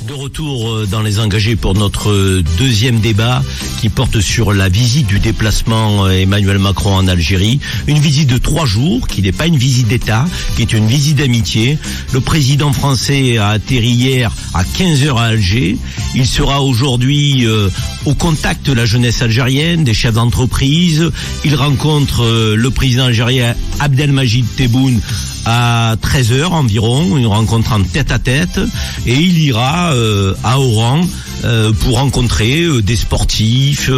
De retour dans les engagés pour notre deuxième débat qui porte sur la visite du déplacement Emmanuel Macron en Algérie. Une visite de 3 jours qui n'est pas une visite d'État, qui est une visite d'amitié. Le président français a atterri hier à 15h à Alger. Il sera aujourd'hui au contact de la jeunesse algérienne, des chefs d'entreprise. Il rencontre le président algérien Abdelmajid Tebboune à 13h environ, une rencontre en tête-à-tête, et il ira à Oran pour rencontrer des sportifs,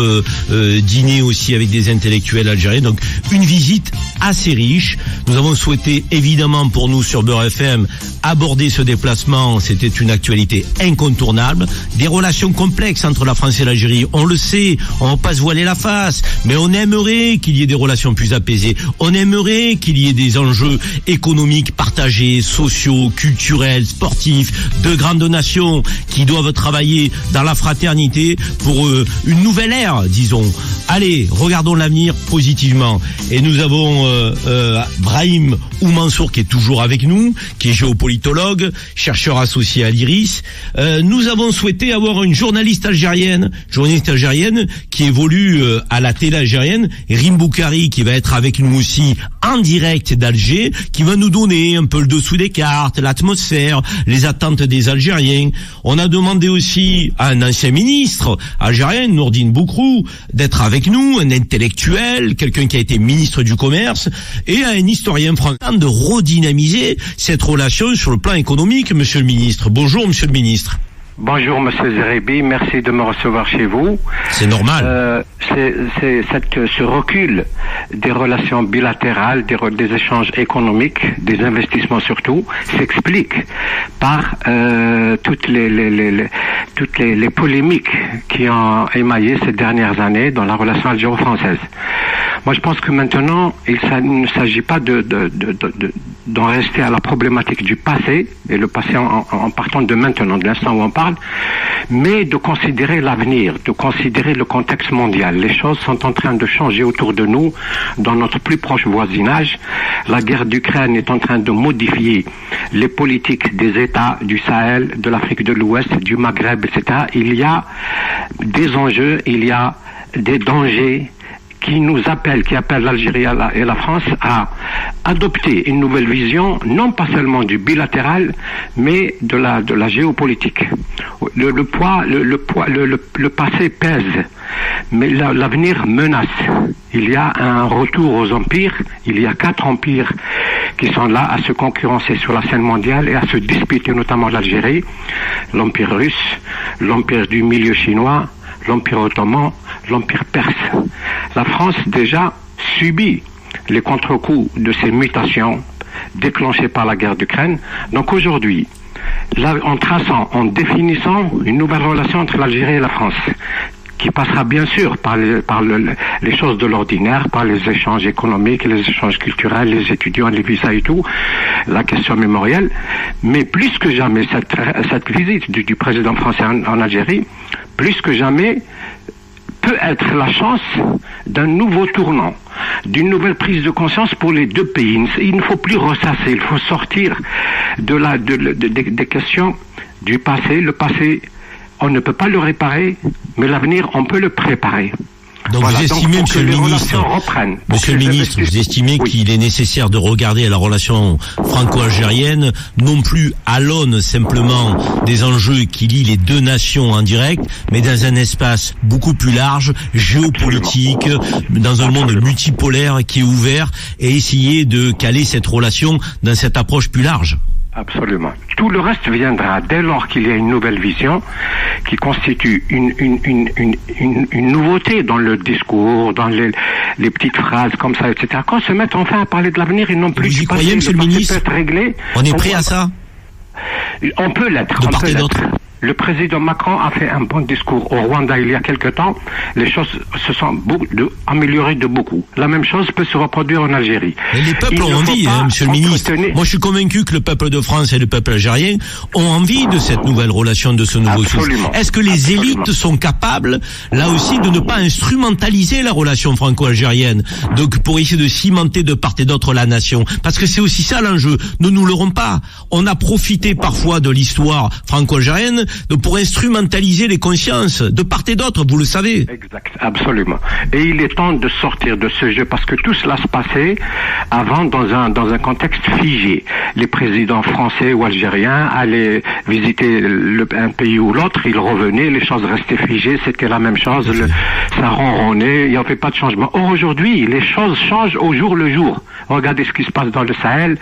dîner aussi avec des intellectuels algériens. Donc une visite assez riche. Nous avons souhaité évidemment pour nous sur Beurre FM aborder ce déplacement. C'était une actualité incontournable. Des relations complexes entre la France et l'Algérie, on le sait, on ne va pas se voiler la face, mais on aimerait qu'il y ait des relations plus apaisées. On aimerait qu'il y ait des enjeux économiques partagés, sociaux, culturels, sportifs, de grandes nations qui doivent travailler dans la fraternité pour une nouvelle ère, disons. Allez, regardons l'avenir positivement. Et nous avons Brahim Oumansour qui est toujours avec nous, qui est géopolitologue, chercheur associé à l'IRIS. Nous avons souhaité avoir une journaliste algérienne qui évolue à la télé algérienne, Rim Boukari, qui va être avec nous aussi en direct d'Alger, qui va nous donner un peu le dessous des cartes, l'atmosphère, les attentes des Algériens. On a demandé aussi à un ancien ministre algérien, Nourdine Boukrou, d'être avec nous, un intellectuel, quelqu'un qui a été ministre du Commerce, et à un historien français de redynamiser cette relation sur le plan économique. Monsieur le ministre, bonjour monsieur le ministre. Bonjour Monsieur Zerébi, merci de me recevoir chez vous. C'est normal. Ce recul des relations bilatérales, des échanges économiques, des investissements surtout, s'explique par toutes les polémiques qui ont émaillé ces dernières années dans la relation algéro-française. Moi, je pense que maintenant, il ne s'agit pas d'en rester à la problématique du passé, et le passé en partant de maintenant, de l'instant où on parle, mais de considérer l'avenir, de considérer le contexte mondial. Les choses sont en train de changer autour de nous, dans notre plus proche voisinage. La guerre d'Ukraine est en train de modifier les politiques des États du Sahel, de l'Afrique de l'Ouest, du Maghreb, etc. Il y a des enjeux, il y a des dangers qui appellent l'Algérie et la France à adopter une nouvelle vision, non pas seulement du bilatéral, mais de la géopolitique. Le passé pèse, mais l'avenir menace. Il y a un retour aux empires, il y a 4 empires qui sont là à se concurrencer sur la scène mondiale et à se disputer, notamment l'Algérie, l'empire russe, l'empire du milieu chinois, l'empire ottoman, l'empire perse. La France déjà subit les contre-coups de ces mutations déclenchées par la guerre d'Ukraine. Donc aujourd'hui, là, en définissant une nouvelle relation entre l'Algérie et la France, qui passera bien sûr par les choses de l'ordinaire, par les échanges économiques, les échanges culturels, les étudiants, les visas et tout, la question mémorielle. Mais plus que jamais, cette visite du président français en Algérie, plus que jamais, peut être la chance d'un nouveau tournant, d'une nouvelle prise de conscience pour les deux pays. Il ne faut plus ressasser, il faut sortir des questions du passé. Le passé, on ne peut pas le réparer, mais l'avenir, on peut le préparer. Donc voilà, vous estimez, Monsieur le ministre, vous estimez qu'il est nécessaire de regarder la relation franco-algérienne, non plus à l'aune simplement des enjeux qui lient les deux nations en direct, mais dans un espace beaucoup plus large, géopolitique, dans un monde multipolaire qui est ouvert, et essayer de caler cette relation dans cette approche plus large. Absolument. Tout le reste viendra dès lors qu'il y a une nouvelle vision qui constitue une nouveauté dans le discours, dans les petites phrases comme ça, etc. Quand on se met enfin à parler de l'avenir et non plus du passé, Monsieur le ministre, peut être réglé. On est prêt à ça? On peut l'être. De part et d'autre. Le président Macron a fait un bon discours au Rwanda il y a quelque temps. Les choses se sont améliorées de beaucoup. La même chose peut se reproduire en Algérie. Mais les peuples ont envie, Monsieur le ministre. Moi, je suis convaincu que le peuple de France et le peuple algérien ont envie de cette nouvelle relation, de ce nouveau souffle. Est-ce que les élites sont capables, là aussi, de ne pas instrumentaliser la relation franco-algérienne, donc pour essayer de cimenter de part et d'autre la nation? Parce que c'est aussi ça l'enjeu. Ne nous leurrons pas. On a profité parfois de l'histoire franco-algérienne pour instrumentaliser les consciences de part et d'autre, vous le savez. Exact, absolument. Et il est temps de sortir de ce jeu parce que tout cela se passait avant dans un contexte figé. Les présidents français ou algériens allaient visiter un pays ou l'autre, ils revenaient, les choses restaient figées, c'était la même chose, ça ronronnait, il n'y avait pas de changement. Or aujourd'hui, les choses changent au jour le jour. Regardez ce qui se passe dans le Sahel,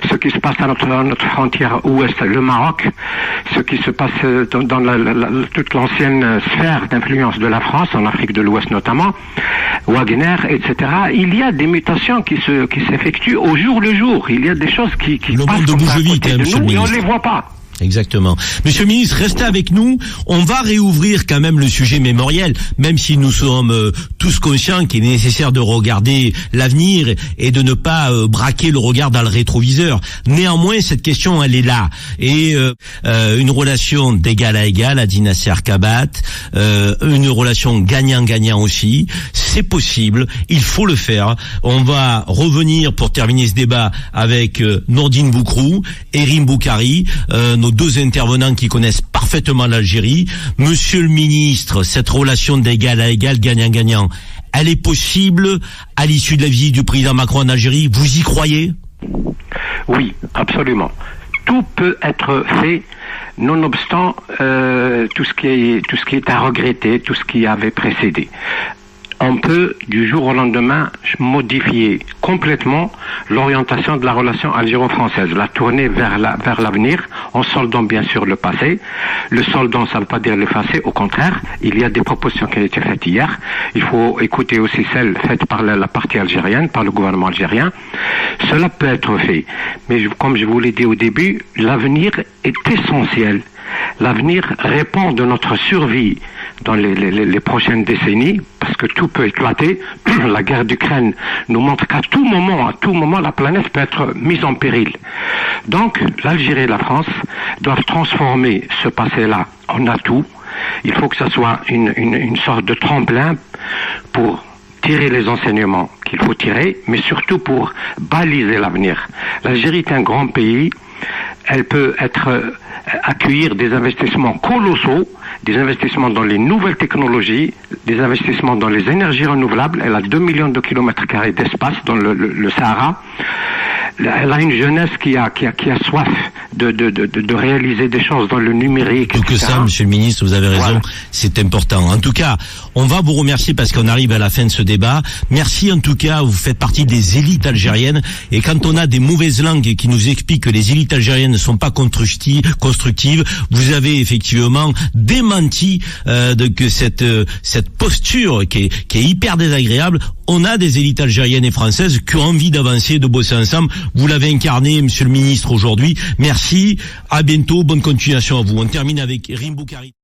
ce qui se passe à notre frontière ouest, le Maroc, ce qui se passe dans toute l'ancienne sphère d'influence de la France, en Afrique de l'Ouest notamment, Wagner, etc. Il y a des mutations qui s'effectuent au jour le jour. Il y a des choses qui le passent monde comme bouge ça à vite, côté de monsieur le nous et on ministre. ne les voit pas. Exactement. Monsieur le ministre, restez avec nous. On va réouvrir quand même le sujet mémoriel, même si nous sommes tous conscients qu'il est nécessaire de regarder l'avenir et de ne pas braquer le regard dans le rétroviseur. Néanmoins, cette question, elle est là. Et une relation d'égal à égal, a dit Nasser Kabat, une relation gagnant-gagnant aussi, c'est possible, il faut le faire. On va revenir pour terminer ce débat avec Nordine Boukrou et Rim Boukari, nos deux intervenants qui connaissent parfaitement l'Algérie. Monsieur le ministre, cette relation d'égal à égal, gagnant-gagnant, elle est possible à l'issue de la visite du président Macron en Algérie? Vous y croyez? Oui, absolument. Tout peut être fait, nonobstant tout ce qui est à regretter, tout ce qui avait précédé. On peut, du jour au lendemain, modifier complètement l'orientation de la relation algéro-française, la tourner vers l'avenir, en soldant bien sûr le passé. Le soldant, ça ne veut pas dire l'effacer, au contraire, il y a des propositions qui ont été faites hier. Il faut écouter aussi celles faites par la partie algérienne, par le gouvernement algérien. Cela peut être fait. Mais comme je vous l'ai dit au début, l'avenir est essentiel. L'avenir répond de notre survie dans les prochaines décennies, parce que tout peut éclater. La guerre d'Ukraine nous montre qu'à tout moment, la planète peut être mise en péril. Donc, l'Algérie et la France doivent transformer ce passé-là en atout. Il faut que ça soit une sorte de tremplin pour tirer les enseignements qu'il faut tirer, mais surtout pour baliser l'avenir. L'Algérie est un grand pays. Elle peut accueillir des investissements colossaux, des investissements dans les nouvelles technologies, des investissements dans les énergies renouvelables. Elle a 2 millions de kilomètres carrés d'espace dans le Sahara. Elle a une jeunesse qui a soif de réaliser des choses dans le numérique. Tout que ça, monsieur le ministre, vous avez raison, voilà. C'est important. En tout cas, on va vous remercier parce qu'on arrive à la fin de ce débat. Merci en tout cas, vous faites partie des élites algériennes. Et quand on a des mauvaises langues qui nous expliquent que les élites algériennes ne sont pas constructives, vous avez effectivement démenti que cette posture qui est hyper désagréable. On a des élites algériennes et françaises qui ont envie d'avancer, de bosser ensemble. Vous l'avez incarné, monsieur le ministre, aujourd'hui. Merci. À bientôt. Bonne continuation à vous. On termine avec Rim Boukari.